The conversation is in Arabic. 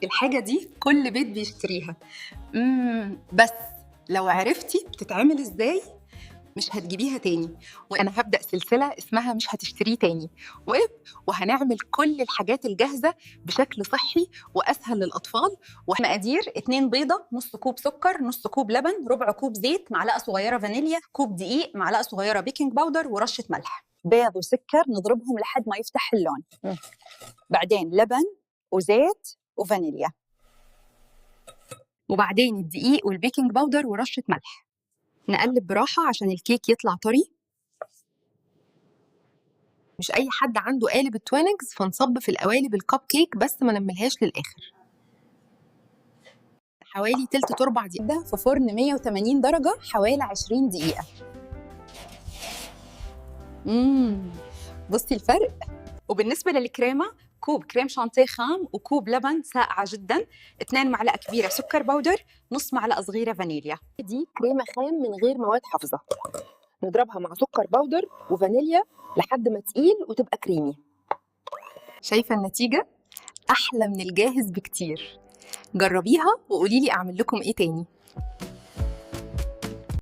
الحاجة دي كل بيت بيشتريها. بس لو عرفتي بتتعمل ازاي مش هتجيبيها تاني. وانا هبدأ سلسلة اسمها مش هتشتريه تاني، وهنعمل كل الحاجات الجاهزة بشكل صحي واسهل للاطفال. مقادير: 2 بيضة، نص كوب سكر، نص كوب لبن، ربع كوب زيت، معلقة صغيرة فانيليا، كوب دقيق، معلقة صغيرة بيكنج باودر، ورشة ملح. بيض وسكر نضربهم لحد ما يفتح اللون. بعدين لبن وزيت وفانيليا. وبعدين الدقيق والبيكنج باودر ورشة ملح. نقلب براحة عشان الكيك يطلع طري. مش أي حد عنده قالب التوينكس، فنصب في القوالب الكب كيك بس ما نملهاش للآخر. حوالي تلت ربع دقيقة. ده في فرن 180 درجة حوالي 20 دقيقة. بصي الفرق. وبالنسبة للكريمة: كوب كريم شانتيه خام، وكوب لبن ساقعة جدا، 2 معلقة كبيرة سكر باودر، نص معلقة صغيرة فانيليا. دي كريمة خام من غير مواد حافظة، نضربها مع سكر باودر وفانيليا لحد ما تقيل وتبقى كريمي. شايفة النتيجة؟ أحلى من الجاهز بكتير. جربيها وقوليلي أعمل لكم إيه تاني.